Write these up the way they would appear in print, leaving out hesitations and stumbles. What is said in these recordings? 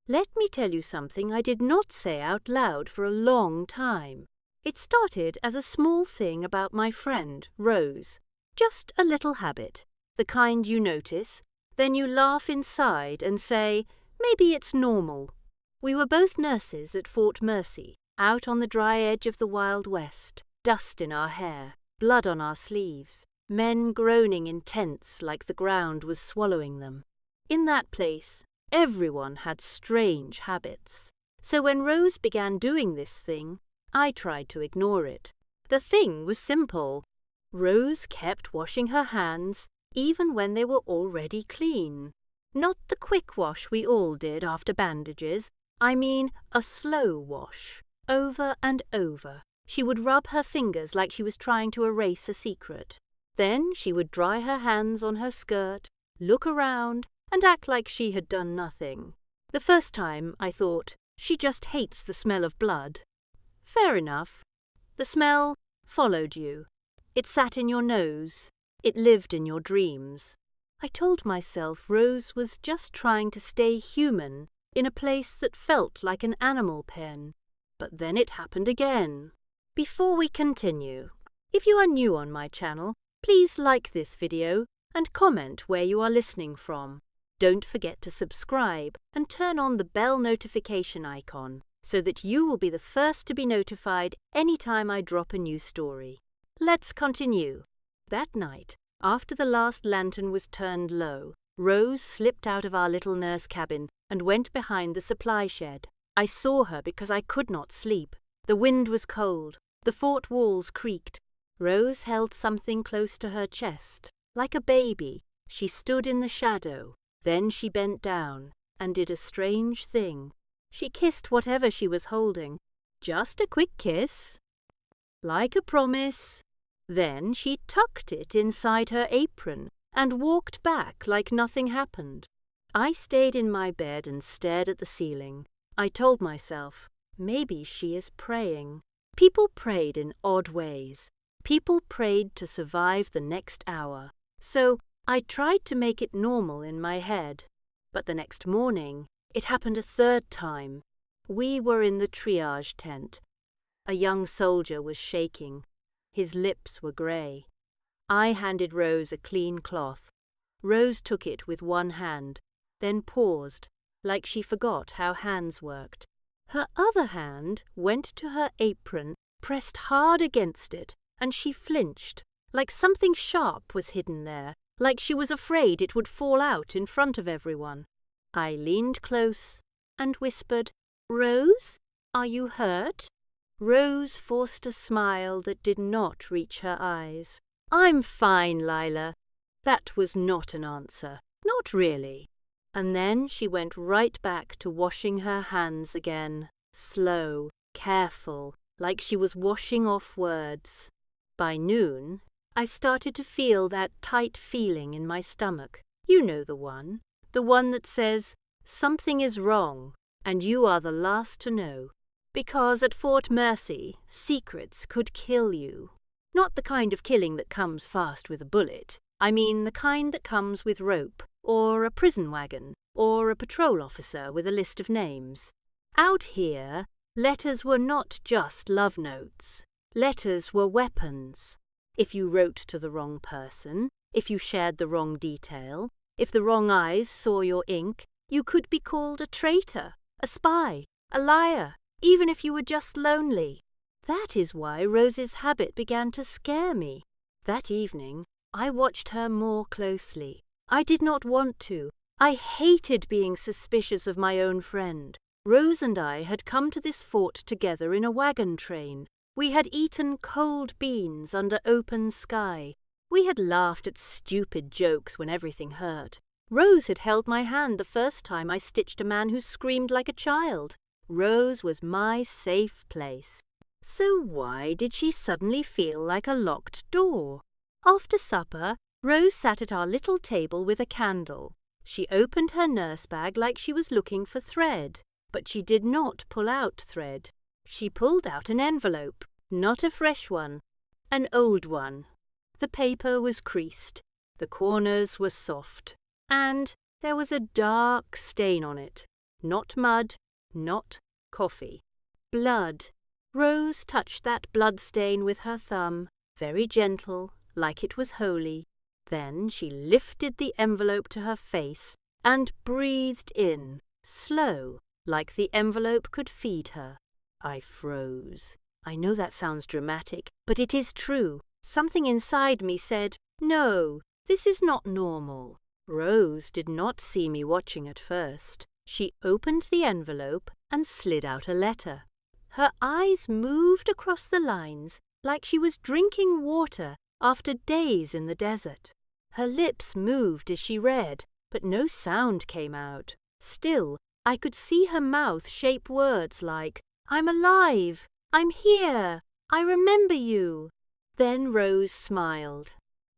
Let me tell you something I did not say out loud for a long time. It started as a small thing about my friend, Rose. Just a little habit, the kind you notice, then you laugh inside and say, maybe it's normal. We were both nurses at Fort Mercy, out on the dry edge of the Wild West, dust in our hair, blood on our sleeves, men groaning in tents like the ground was swallowing them. In that place, everyone had strange habits. So when Rose began doing this thing, I tried to ignore it. The thing was simple. Rose kept washing her hands even when they were already clean. Not the quick wash we all did after bandages. I mean a slow wash, over and over. She would rub her fingers like she was trying to erase a secret. Then she would dry her hands on her skirt, look around, and act like she had done nothing. The first time I thought, she just hates the smell of blood. Fair enough. The smell followed you. It sat in your nose. It lived in your dreams. I told myself Rose was just trying to stay human in a place that felt like an animal pen. But then it happened again. Before we continue, if you are new on my channel, please like this video and comment where you are listening from. Don't forget to subscribe and turn on the bell notification icon so that you will be the first to be notified anytime I drop a new story. Let's continue. That night, after the last lantern was turned low, Rose slipped out of our little nurse cabin and went behind the supply shed. I saw her because I could not sleep. The wind was cold. The fort walls creaked. Rose held something close to her chest. Like a baby, she stood in the shadow. Then she bent down and did a strange thing. She kissed whatever she was holding. Just a quick kiss. Like a promise. Then she tucked it inside her apron and walked back like nothing happened. I stayed in my bed and stared at the ceiling. I told myself, maybe she is praying. People prayed in odd ways. People prayed to survive the next hour. So I tried to make it normal in my head. But the next morning, it happened a third time. We were in the triage tent. A young soldier was shaking. His lips were grey. I handed Rose a clean cloth. Rose took it with one hand, then paused, like she forgot how hands worked. Her other hand went to her apron, pressed hard against it, and she flinched, like something sharp was hidden there, like she was afraid it would fall out in front of everyone. I leaned close and whispered, "Rose, are you hurt?" Rose forced a smile that did not reach her eyes. "I'm fine, Lila." That was not an answer. Not really. And then she went right back to washing her hands again. Slow, careful, like she was washing off words. By noon, I started to feel that tight feeling in my stomach. You know the one that says, something is wrong, and you are the last to know. Because at Fort Mercy, secrets could kill you. Not the kind of killing that comes fast with a bullet. I mean the kind that comes with rope, or a prison wagon, or a patrol officer with a list of names. Out here, letters were not just love notes. Letters were weapons. If you wrote to the wrong person, if you shared the wrong detail, if the wrong eyes saw your ink, you could be called a traitor, a spy, a liar, even if you were just lonely. That is why Rose's habit began to scare me. That evening, I watched her more closely. I did not want to. I hated being suspicious of my own friend. Rose and I had come to this fort together in a wagon train. We had eaten cold beans under open sky. We had laughed at stupid jokes when everything hurt. Rose had held my hand the first time I stitched a man who screamed like a child. Rose was my safe place. So why did she suddenly feel like a locked door? After supper, Rose sat at our little table with a candle. She opened her nurse bag like she was looking for thread, but she did not pull out thread. She pulled out an envelope, not a fresh one, an old one. The paper was creased, the corners were soft, and there was a dark stain on it. Not mud, not coffee. Blood. Rose touched that blood stain with her thumb, very gentle, like it was holy. Then she lifted the envelope to her face and breathed in, slow, like the envelope could feed her. I froze. I know that sounds dramatic, but it is true. Something inside me said, "No, this is not normal." Rose did not see me watching at first. She opened the envelope and slid out a letter. Her eyes moved across the lines like she was drinking water after days in the desert. Her lips moved as she read, but no sound came out. Still, I could see her mouth shape words like, "I'm alive, I'm here, I remember you." Then Rose smiled.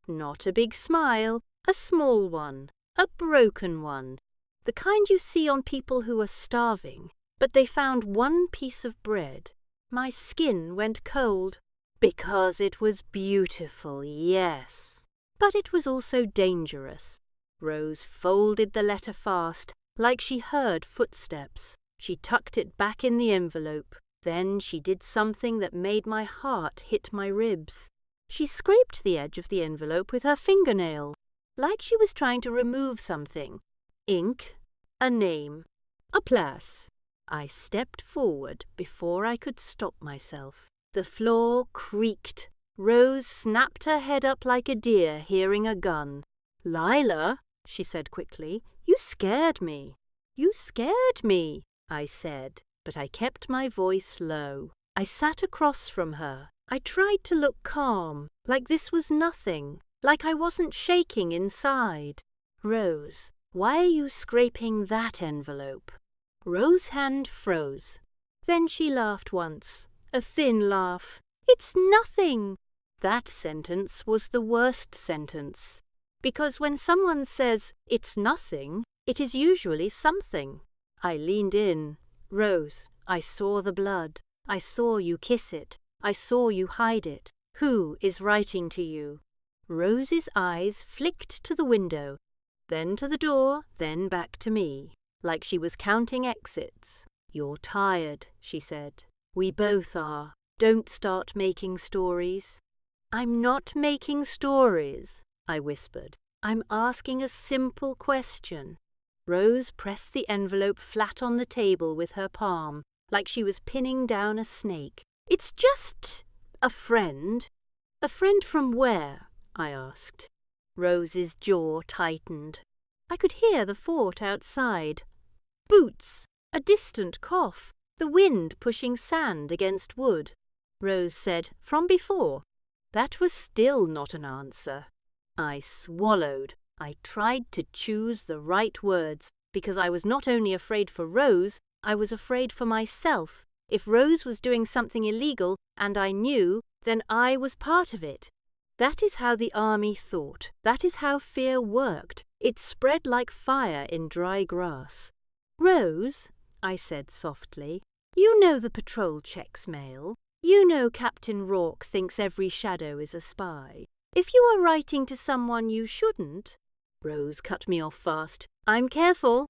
Not a big smile, a small one, a broken one. The kind you see on people who are starving, but they found one piece of bread. My skin went cold, because it was beautiful, yes. But it was also dangerous. Rose folded the letter fast, like she heard footsteps. She tucked it back in the envelope. Then she did something that made my heart hit my ribs. She scraped the edge of the envelope with her fingernail, like she was trying to remove something. Ink, a name, a place. I stepped forward before I could stop myself. The floor creaked. Rose snapped her head up like a deer hearing a gun. "Lila," she said quickly, "you scared me." "You scared me," I said, but I kept my voice low. I sat across from her. I tried to look calm, like this was nothing, like I wasn't shaking inside. "Rose, why are you scraping that envelope?" Rose's hand froze. Then she laughed once, a thin laugh. "It's nothing." That sentence was the worst sentence, because when someone says it's nothing, it is usually something. I leaned in. "Rose, I saw the blood. I saw you kiss it. I saw you hide it. Who is writing to you?" Rose's eyes flicked to the window, then to the door, then back to me, like she was counting exits. "You're tired," she said. "We both are. Don't start making stories." "I'm not making stories," I whispered. "I'm asking a simple question." Rose pressed the envelope flat on the table with her palm, like she was pinning down a snake. "It's just a friend." "A friend from where?" I asked. Rose's jaw tightened. I could hear the fort outside. Boots, a distant cough, the wind pushing sand against wood. Rose said, "From before." That was still not an answer. I swallowed. I tried to choose the right words, because I was not only afraid for Rose, I was afraid for myself. If Rose was doing something illegal, and I knew, then I was part of it. That is how the army thought. That is how fear worked. It spread like fire in dry grass. "Rose," I said softly, "you know the patrol checks mail. You know Captain Rourke thinks every shadow is a spy. If you are writing to someone you shouldn't—" Rose cut me off fast. "I'm careful."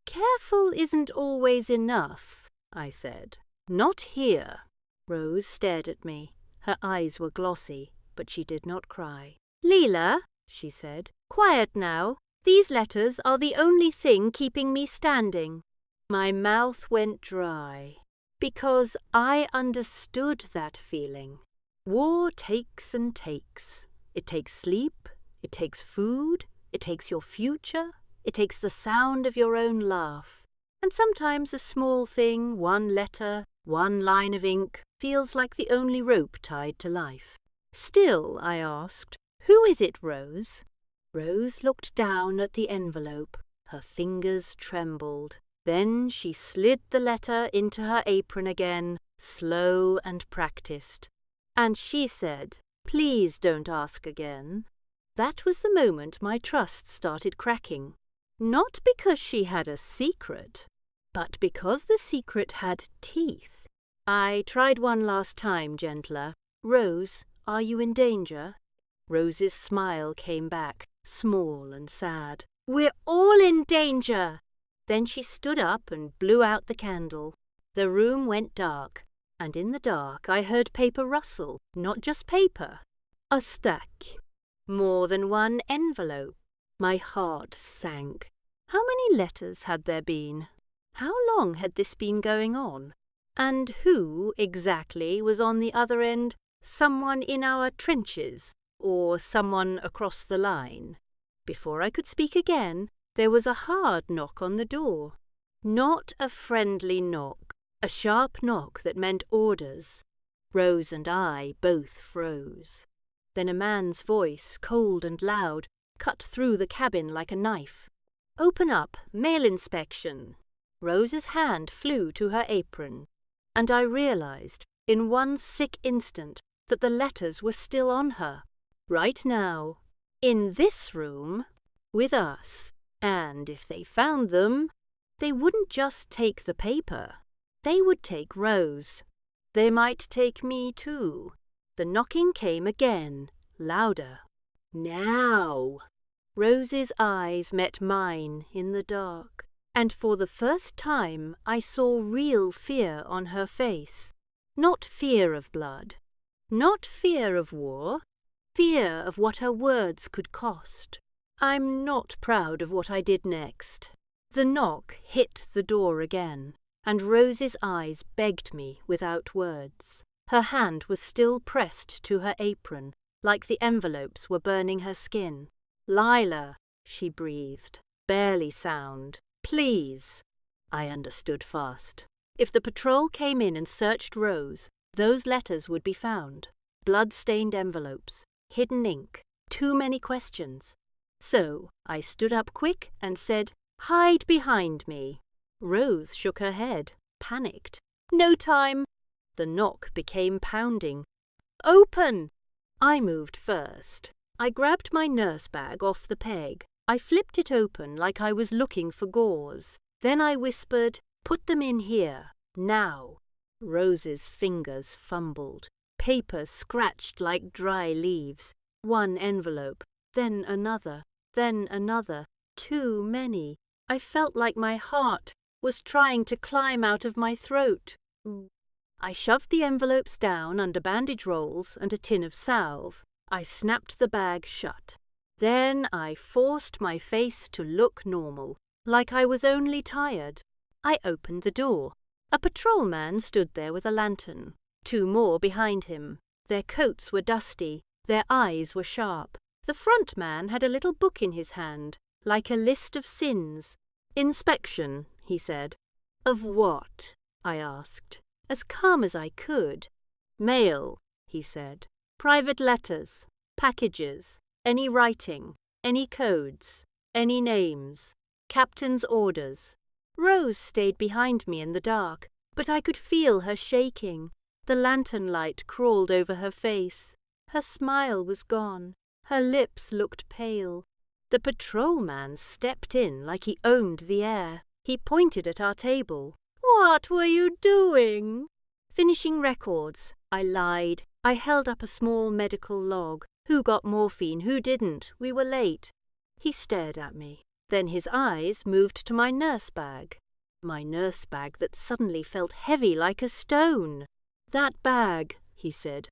"Careful isn't always enough," I said. "Not here." Rose stared at me. Her eyes were glossy, but she did not cry. "Leela," she said, "quiet now. These letters are the only thing keeping me standing." My mouth went dry, because I understood that feeling. War takes and takes. It takes sleep, it takes food, it takes your future, it takes the sound of your own laugh. And sometimes a small thing, one letter, one line of ink, feels like the only rope tied to life. Still, I asked, "Who is it, Rose?" Rose looked down at the envelope. Her fingers trembled. Then she slid the letter into her apron again, slow and practiced. And she said, "Please don't ask again." That was the moment my trust started cracking. Not because she had a secret, but because the secret had teeth. I tried one last time, gentler. "Rose, are you in danger?" Rose's smile came back, small and sad. "We're all in danger." Then she stood up and blew out the candle. The room went dark, and in the dark I heard paper rustle, not just paper. A stack. More than one envelope. My heart sank. How many letters had there been? How long had this been going on? And who exactly was on the other end? Someone in our trenches, or someone across the line? Before I could speak again, there was a hard knock on the door. Not a friendly knock, a sharp knock that meant orders. Rose and I both froze. Then a man's voice, cold and loud, cut through the cabin like a knife. "Open up, mail inspection." Rose's hand flew to her apron, and I realized, in one sick instant, that the letters were still on her. Right now, in this room, with us. And if they found them, they wouldn't just take the paper. They would take Rose. They might take me too. The knocking came again, louder. Now! Rose's eyes met mine in the dark, and for the first time I saw real fear on her face. Not fear of blood, not fear of war, fear of what her words could cost. I'm not proud of what I did next. The knock hit the door again, and Rose's eyes begged me without words. Her hand was still pressed to her apron, like the envelopes were burning her skin. "Lila," she breathed, barely sound. "Please." I understood fast. If the patrol came in and searched Rose, those letters would be found. Blood-stained envelopes, hidden ink, too many questions. So I stood up quick and said, "Hide behind me." Rose shook her head, panicked. "No time." The knock became pounding. "Open!" I moved first. I grabbed my nurse bag off the peg. I flipped it open like I was looking for gauze. Then I whispered, "Put them in here, now." Rose's fingers fumbled. Paper scratched like dry leaves. One envelope, then another, too many. I felt like my heart was trying to climb out of my throat. I shoved the envelopes down under bandage rolls and a tin of salve. I snapped the bag shut. Then I forced my face to look normal, like I was only tired. I opened the door. A patrolman stood there with a lantern. Two more behind him. Their coats were dusty. Their eyes were sharp. The front man had a little book in his hand, like a list of sins. "Inspection," he said. "Of what?" I asked, as calm as I could. "Mail," he said. "Private letters, packages, any writing, any codes, any names, captain's orders." Rose stayed behind me in the dark, but I could feel her shaking. The lantern light crawled over her face. Her smile was gone. Her lips looked pale. The patrolman stepped in like he owned the air. He pointed at our table. "What were you doing?" "Finishing records," I lied. I held up a small medical log. Who got morphine, who didn't? We were late. He stared at me. Then his eyes moved to my nurse bag. My nurse bag that suddenly felt heavy like a stone. "That bag," he said.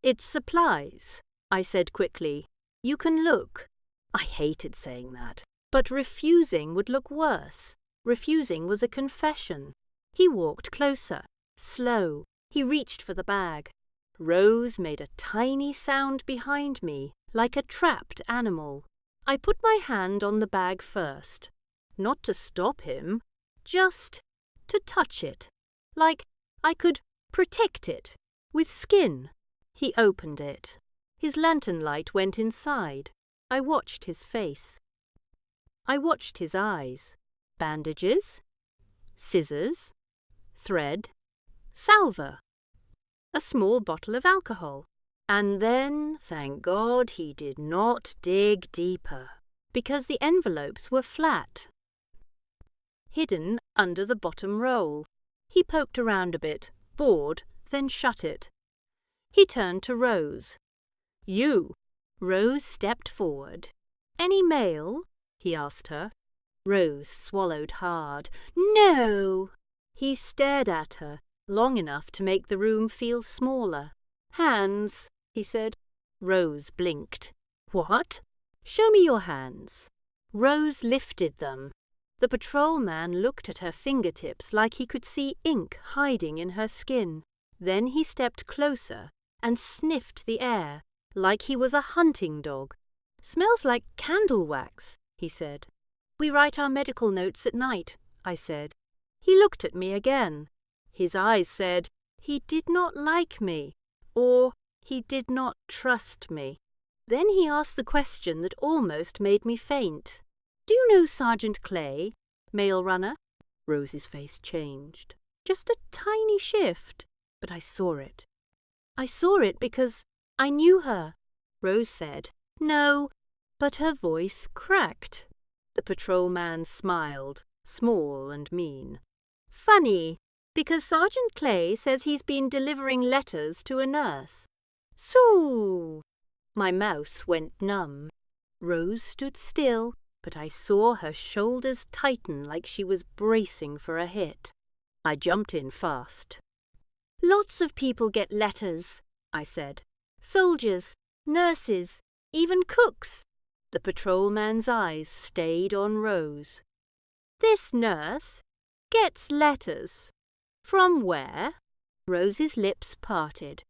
"It's supplies," I said quickly. "You can look." I hated saying that, but refusing would look worse. Refusing was a confession. He walked closer, slow. He reached for the bag. Rose made a tiny sound behind me, like a trapped animal. I put my hand on the bag first, not to stop him, just to touch it, like I could protect it, with skin. He opened it. His lantern light went inside. I watched his face. I watched his eyes. Bandages, scissors, thread, salver, a small bottle of alcohol. And then, thank God, he did not dig deeper, because the envelopes were flat, hidden under the bottom roll. He poked around a bit, bored, then shut it. He turned to Rose. "You." Rose stepped forward. "Any mail?" he asked her. Rose swallowed hard. No! He stared at her, long enough to make the room feel smaller. Hands, he said. Rose blinked. What? Show me your hands. Rose lifted them. The patrolman looked at her fingertips like he could see ink hiding in her skin. Then he stepped closer and sniffed the air like he was a hunting dog. Smells like candle wax, he said. We write our medical notes at night, I said. He looked at me again. His eyes said, he did not like me, or he did not trust me. Then he asked the question that almost made me faint. Do you know Sergeant Clay, mail runner? Rose's face changed. Just a tiny shift, but I saw it. I saw it because I knew her. Rose said, no, but her voice cracked. The patrolman smiled, small and mean. Funny, because Sergeant Clay says he's been delivering letters to a nurse. So, my mouth went numb. Rose stood still, but I saw her shoulders tighten like she was bracing for a hit. I jumped in fast. Lots of people get letters, I said. Soldiers, nurses, even cooks. The patrolman's eyes stayed on Rose. This nurse gets letters. From where? Rose's lips parted,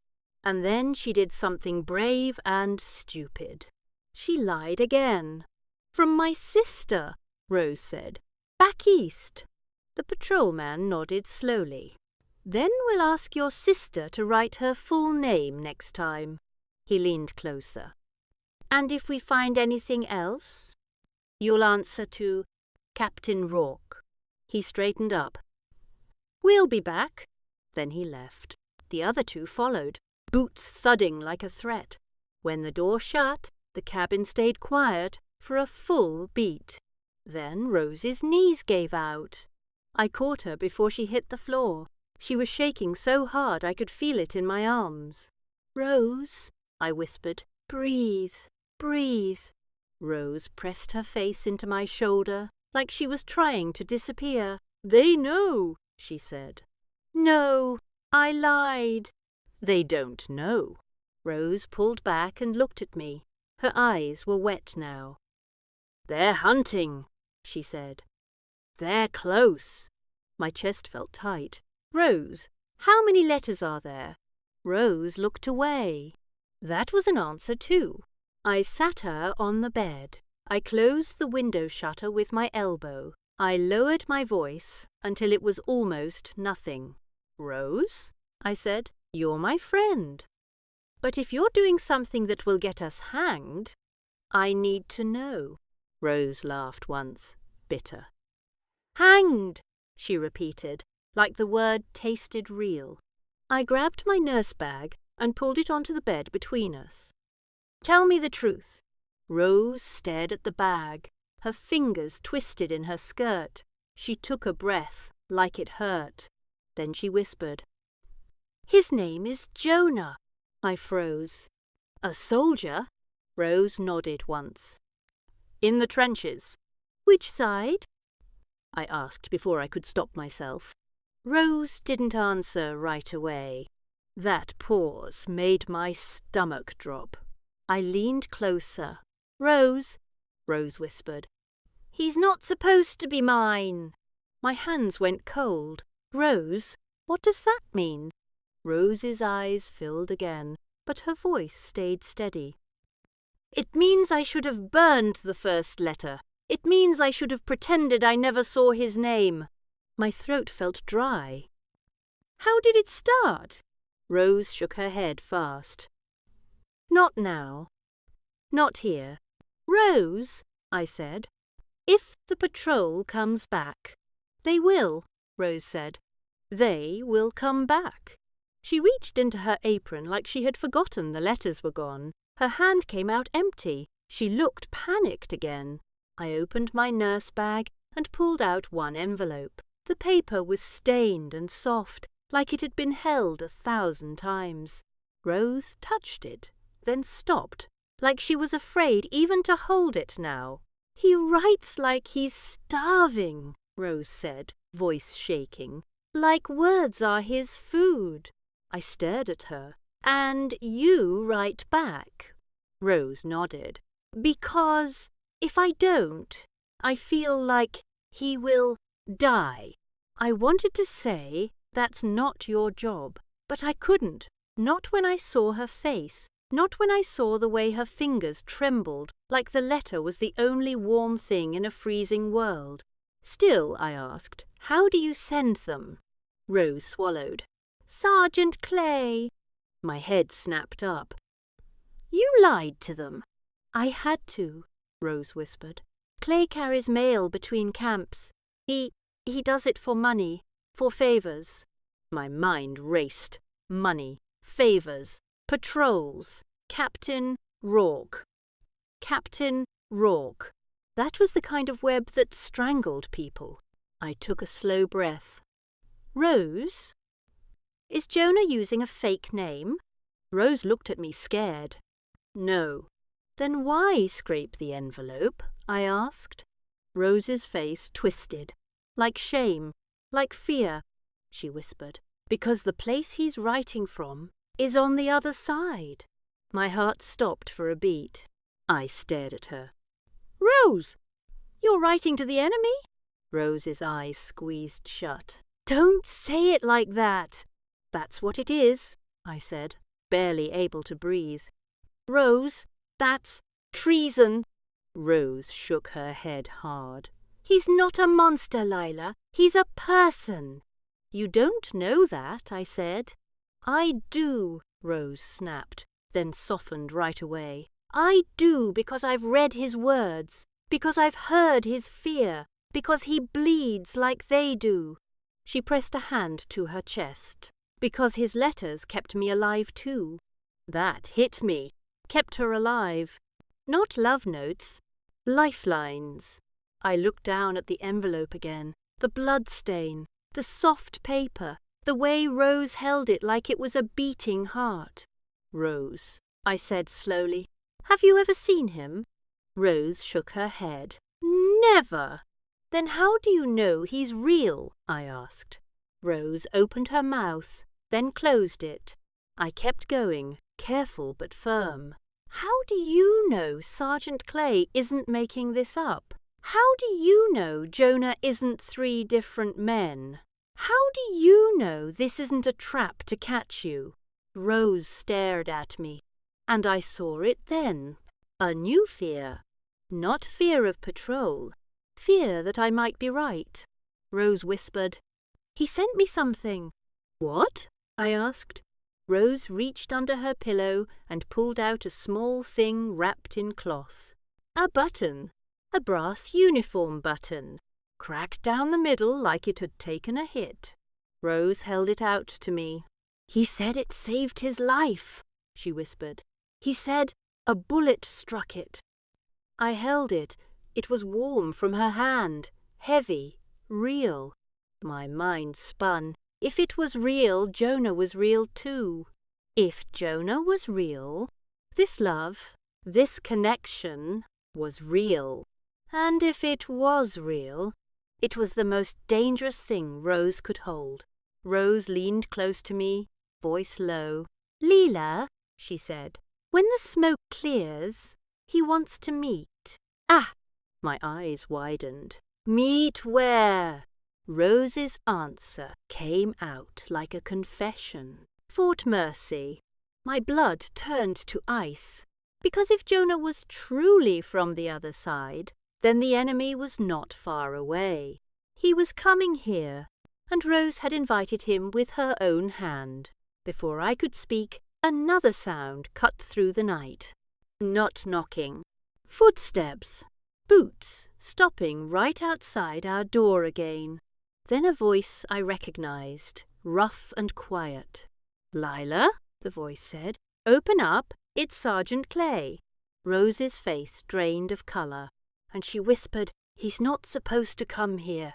and then she did something brave and stupid. She lied again. From my sister, Rose said. Back east. The patrolman nodded slowly. Then we'll ask your sister to write her full name next time. He leaned closer. And if we find anything else, you'll answer to Captain Rourke. He straightened up. We'll be back. Then he left. The other two followed, boots thudding like a threat. When the door shut, the cabin stayed quiet for a full beat. Then Rose's knees gave out. I caught her before she hit the floor. She was shaking so hard I could feel it in my arms. Rose, I whispered, breathe. Breathe. Rose pressed her face into my shoulder like she was trying to disappear. They know, she said. No, I lied. They don't know. Rose pulled back and looked at me. Her eyes were wet now. They're hunting, she said. They're close. My chest felt tight. Rose, how many letters are there? Rose looked away. That was an answer too. I sat her on the bed. I closed the window shutter with my elbow. I lowered my voice until it was almost nothing. Rose, I said, you're my friend. But if you're doing something that will get us hanged, I need to know. Rose laughed once, bitter. Hanged, she repeated, like the word tasted real. I grabbed my nurse bag and pulled it onto the bed between us. Tell me the truth. Rose stared at the bag, her fingers twisted in her skirt. She took a breath, like it hurt. Then she whispered, His name is Jonah. I froze. A soldier? Rose nodded once. In the trenches. Which side? I asked before I could stop myself. Rose didn't answer right away. That pause made my stomach drop. I leaned closer. Rose, Rose whispered. He's not supposed to be mine. My hands went cold. Rose, what does that mean? Rose's eyes filled again, but her voice stayed steady. It means I should have burned the first letter. It means I should have pretended I never saw his name. My throat felt dry. How did it start? Rose shook her head fast. Not now. Not here. Rose, I said, if the patrol comes back. They will, Rose said. They will come back. She reached into her apron like she had forgotten the letters were gone. Her hand came out empty. She looked panicked again. I opened my nurse bag and pulled out one envelope. The paper was stained and soft, like it had been held 1,000 times. Rose touched it, then stopped, like she was afraid even to hold it now. He writes like he's starving, Rose said, voice shaking. Like words are his food. I stared at her. And you write back. Rose nodded. Because if I don't, I feel like he will die. I wanted to say, that's not your job, but I couldn't. Not when I saw her face, not when I saw the way her fingers trembled, like the letter was the only warm thing in a freezing world. Still, I asked, how do you send them? Rose swallowed. Sergeant Clay. My head snapped up. You lied to them. I had to, Rose whispered. Clay carries mail between camps. He does it for money, for favours. My mind raced. Money, favours, patrols, Captain Rourke. Captain Rourke. That was the kind of web that strangled people. I took a slow breath. Rose? Is Jonah using a fake name? Rose looked at me scared. No. Then why scrape the envelope? I asked. Rose's face twisted. Like shame, like fear, she whispered. Because the place he's writing from is on the other side. My heart stopped for a beat. I stared at her. Rose! You're writing to the enemy? Rose's eyes squeezed shut. Don't say it like that. That's what it is, I said, barely able to breathe. Rose, that's treason. Rose shook her head hard. He's not a monster, Lila. He's a person. You don't know that, I said. I do, Rose snapped, then softened right away. I do because I've read his words, because I've heard his fear, because he bleeds like they do. She pressed a hand to her chest. Because his letters kept me alive too. That hit me, kept her alive. Not love notes, lifelines. I looked down at the envelope again, the blood stain, the soft paper, the way Rose held it like it was a beating heart. Rose, I said slowly, have you ever seen him? Rose shook her head. Never. Then how do you know he's real? I asked. Rose opened her mouth, then closed it. I kept going, careful but firm. How do you know Sergeant Clay isn't making this up? How do you know Jonah isn't 3 different men? How do you know this isn't a trap to catch you? Rose stared at me, and I saw it then. A new fear. Not fear of patrol. Fear that I might be right. Rose whispered, He sent me something. What? I asked. Rose reached under her pillow and pulled out a small thing wrapped in cloth. A button. A brass uniform button. Cracked down the middle like it had taken a hit. Rose held it out to me. He said it saved his life, she whispered. He said a bullet struck it. I held it. It was warm from her hand, heavy, real. My mind spun. If it was real, Jonah was real too. If Jonah was real, this love, this connection, was real. And if it was real, it was the most dangerous thing Rose could hold. Rose leaned close to me, voice low. Leela, she said, when the smoke clears, he wants to meet. Ah! My eyes widened. Meet where? Rose's answer came out like a confession. Fort Mercy. My blood turned to ice. Because if Jonah was truly from the other side, then the enemy was not far away. He was coming here, and Rose had invited him with her own hand. Before I could speak, another sound cut through the night. Not knocking. Footsteps. Boots stopping right outside our door again. Then a voice I recognized, rough and quiet. Lila, the voice said, open up, it's Sergeant Clay. Rose's face drained of colour, and she whispered, he's not supposed to come here.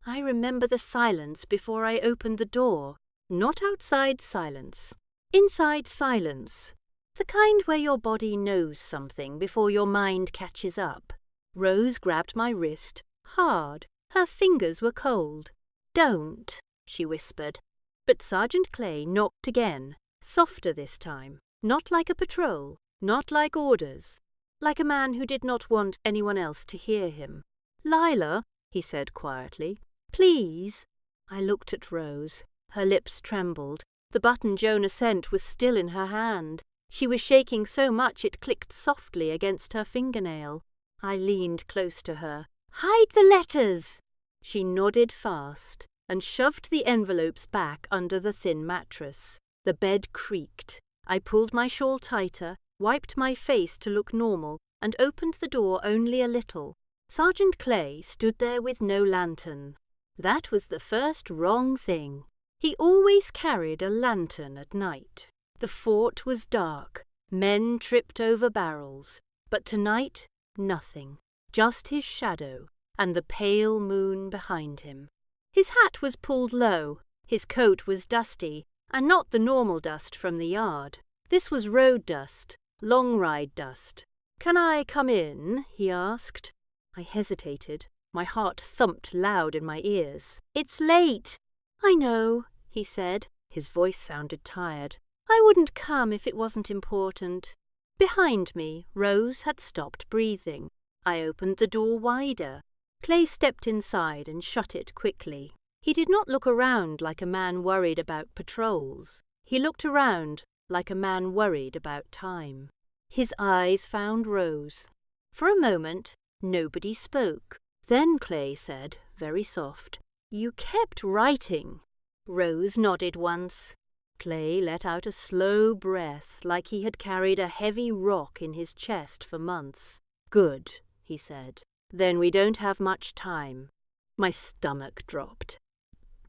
I remember the silence before I opened the door. Not outside silence. Inside silence. The kind where your body knows something before your mind catches up. Rose grabbed my wrist, hard. Her fingers were cold. "Don't," she whispered. But Sergeant Clay knocked again, softer this time, not like a patrol, not like orders, like a man who did not want anyone else to hear him. "Lila," he said quietly, "please." I looked at Rose. Her lips trembled. The button Jonah sent was still in her hand. She was shaking so much it clicked softly against her fingernail. I leaned close to her. "Hide the letters!" She nodded fast and shoved the envelopes back under the thin mattress. The bed creaked. I pulled my shawl tighter, wiped my face to look normal, and opened the door only a little. Sergeant Clay stood there with no lantern. That was the first wrong thing. He always carried a lantern at night. The fort was dark. Men tripped over barrels. But tonight, nothing. Just his shadow and the pale moon behind him. His hat was pulled low. His coat was dusty, and not the normal dust from the yard. This was road dust, long ride dust. "Can I come in?" he asked. I hesitated. My heart thumped loud in my ears. "It's late." "I know," he said. His voice sounded tired. "I wouldn't come if it wasn't important." Behind me, Rose had stopped breathing. I opened the door wider. Clay stepped inside and shut it quickly. He did not look around like a man worried about patrols. He looked around like a man worried about time. His eyes found Rose. For a moment, nobody spoke. Then Clay said, very soft, "You kept writing." Rose nodded once. Clay let out a slow breath like he had carried a heavy rock in his chest for months. "Good," he said. "Then we don't have much time." My stomach dropped.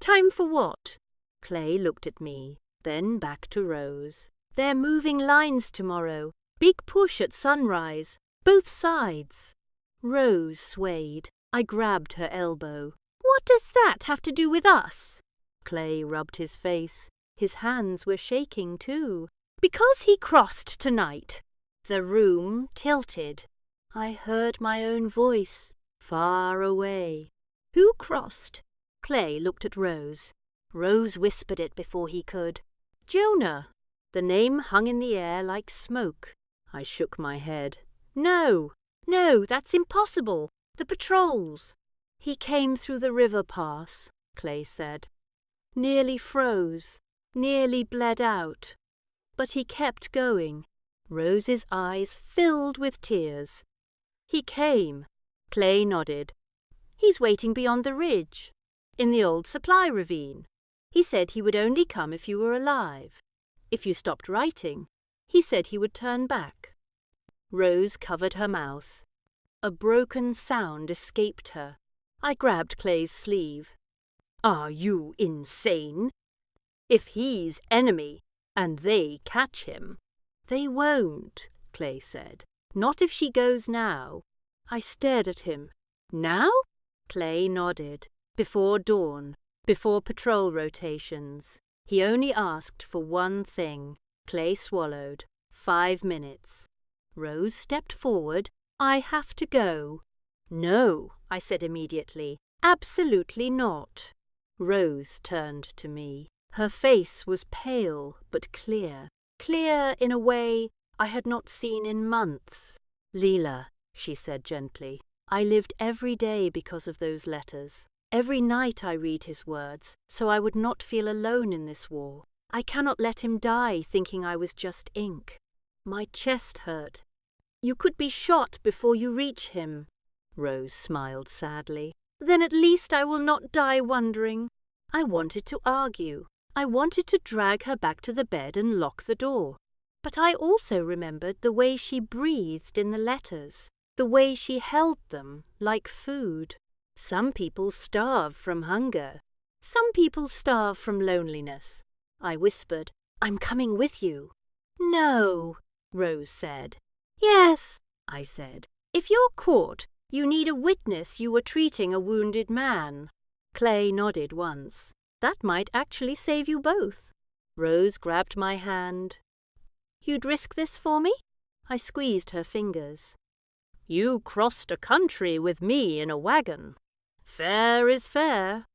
"Time for what?" Clay looked at me, then back to Rose. "They're moving lines tomorrow. Big push at sunrise. Both sides." Rose swayed. I grabbed her elbow. "What does that have to do with us?" Clay rubbed his face. His hands were shaking too. "Because he crossed tonight." The room tilted. I heard my own voice, far away. "Who crossed?" Clay looked at Rose. Rose whispered it before he could. "Jonah." The name hung in the air like smoke. I shook my head. No, that's impossible. The patrols." "He came through the river pass," Clay said. "Nearly froze, nearly bled out. But he kept going." Rose's eyes filled with tears. "He came." Clay nodded. "He's waiting beyond the ridge, in the old supply ravine. He said he would only come if you were alive. If you stopped writing, he said he would turn back." Rose covered her mouth. A broken sound escaped her. I grabbed Clay's sleeve. "Are you insane? If he's enemy, and they catch him—" "They won't," Clay said. "Not if she goes now." I stared at him. "Now?" Clay nodded. "Before dawn, before patrol rotations." He only asked for one thing. Clay swallowed. 5 minutes. Rose stepped forward. "I have to go." "No," I said immediately. "Absolutely not." Rose turned to me. Her face was pale but clear. Clear in a way I had not seen in months. "Leela," she said gently, "I lived every day because of those letters. Every night I read his words, so I would not feel alone in this war. I cannot let him die thinking I was just ink." My chest hurt. "You could be shot before you reach him." Rose smiled sadly. "Then at least I will not die wondering." I wanted to argue. I wanted to drag her back to the bed and lock the door. But I also remembered the way she breathed in the letters, the way she held them like food. Some people starve from hunger. Some people starve from loneliness. I whispered, "I'm coming with you." "No," Rose said. "Yes," I said. "If you're caught, you need a witness you were treating a wounded man." Clay nodded once. "That might actually save you both." Rose grabbed my hand. "You'd risk this for me?" I squeezed her fingers. You crossed a country with me in a wagon. Fair is fair.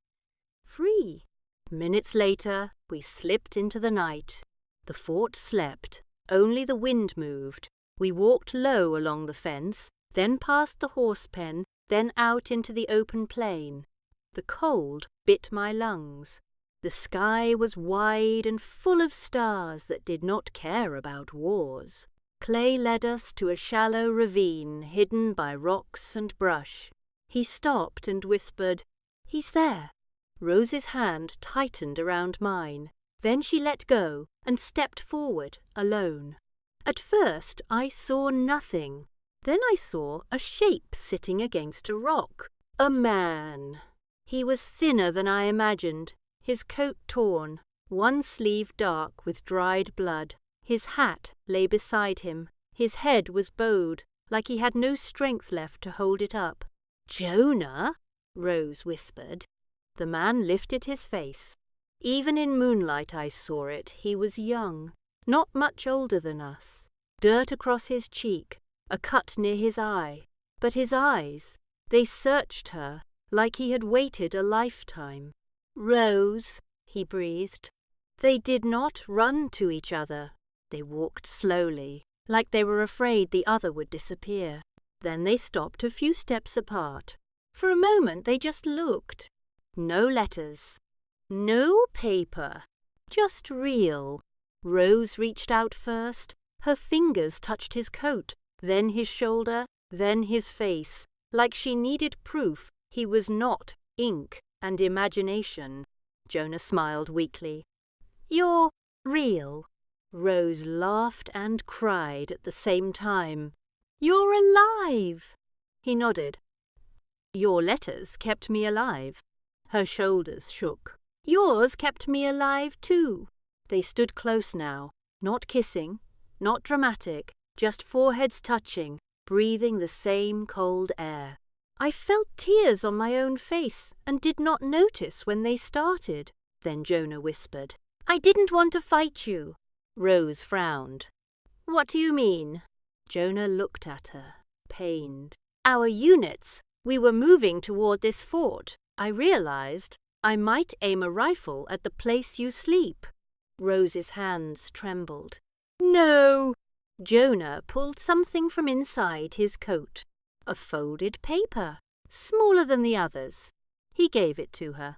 Free. Minutes later, we slipped into the night. The fort slept. Only the wind moved. We walked low along the fence, then past the horse pen, then out into the open plain. The cold bit my lungs. The sky was wide and full of stars that did not care about wars. Clay led us to a shallow ravine hidden by rocks and brush. He stopped and whispered, "He's there." Rose's hand tightened around mine. Then she let go and stepped forward, alone. At first I saw nothing. Then I saw a shape sitting against a rock. A man. He was thinner than I imagined, his coat torn, one sleeve dark with dried blood. His hat lay beside him. His head was bowed, like he had no strength left to hold it up. "Jonah," Rose whispered. The man lifted his face. Even in moonlight I saw it. He was young, not much older than us. Dirt across his cheek, a cut near his eye. But his eyes, they searched her like he had waited a lifetime. "Rose," he breathed. They did not run to each other. They walked slowly, like they were afraid the other would disappear. Then they stopped a few steps apart. For a moment they just looked. No letters. No paper. Just real. Rose reached out first. Her fingers touched his coat, then his shoulder, then his face, like she needed proof he was not ink and imagination. Jonah smiled weakly. "You're real." Rose laughed and cried at the same time. "You're alive!" He nodded. "Your letters kept me alive." Her shoulders shook. "Yours kept me alive too." They stood close now, not kissing, not dramatic, just foreheads touching, breathing the same cold air. I felt tears on my own face and did not notice when they started. Then Jonah whispered, "I didn't want to fight you." Rose frowned. "What do you mean?" Jonah looked at her, pained. "Our units, we were moving toward this fort. I realized I might aim a rifle at the place you sleep." Rose's hands trembled. "No!" Jonah pulled something from inside his coat. A folded paper, smaller than the others. He gave it to her.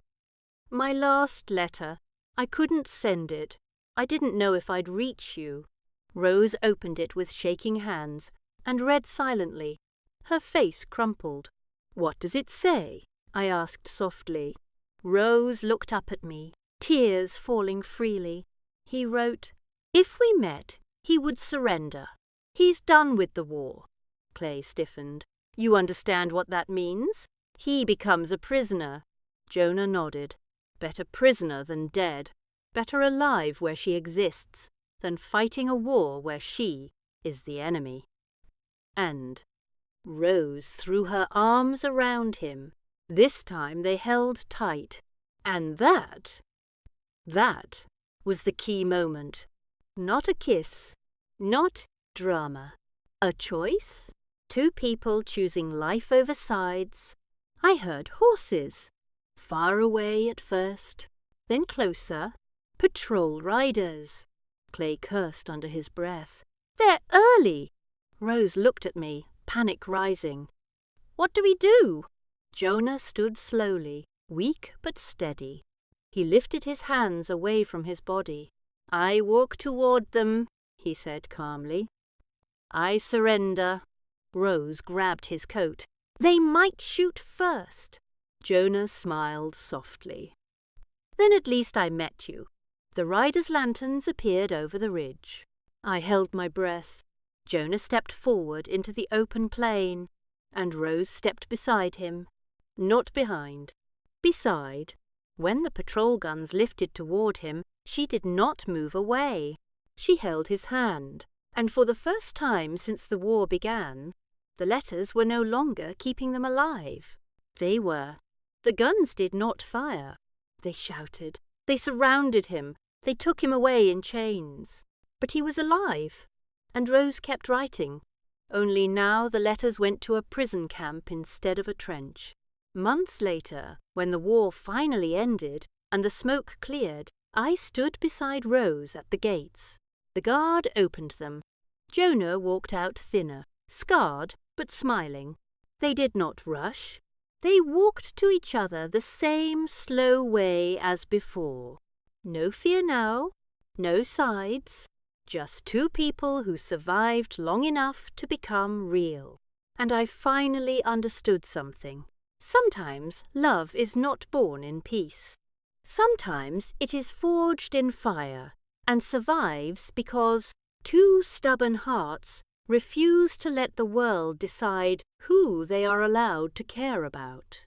"My last letter. I couldn't send it. I didn't know if I'd reach you." Rose opened it with shaking hands and read silently. Her face crumpled. "What does it say?" I asked softly. Rose looked up at me, tears falling freely. He wrote, "If we met, he would surrender. He's done with the war." Clay stiffened. "You understand what that means? He becomes a prisoner." Jonah nodded. "Better prisoner than dead. Better alive where she exists than fighting a war where she is the enemy." And Rose threw her arms around him. This time they held tight. And that was the key moment. Not a kiss, not drama. A choice? Two people choosing life over sides. I heard horses. Far away at first, then closer. Patrol riders. Clay cursed under his breath. "They're early!" Rose looked at me, panic rising. "What do we do?" Jonah stood slowly, weak but steady. He lifted his hands away from his body. "I walk toward them," he said calmly. "I surrender." Rose grabbed his coat. "They might shoot first." Jonah smiled softly. "Then at least I met you." The riders' lanterns appeared over the ridge. I held my breath. Jonah stepped forward into the open plain, and Rose stepped beside him. Not behind. Beside. When the patrol guns lifted toward him, she did not move away. She held his hand, and for the first time since the war began, the letters were no longer keeping them alive. They were. The guns did not fire. They shouted. They surrounded him. They took him away in chains. But he was alive, and Rose kept writing. Only now the letters went to a prison camp instead of a trench. Months later, when the war finally ended and the smoke cleared, I stood beside Rose at the gates. The guard opened them. Jonah walked out thinner, scarred but smiling. They did not rush. They walked to each other the same slow way as before. No fear now, no sides, just two people who survived long enough to become real. And I finally understood something. Sometimes love is not born in peace. Sometimes it is forged in fire and survives because two stubborn hearts refuse to let the world decide who they are allowed to care about.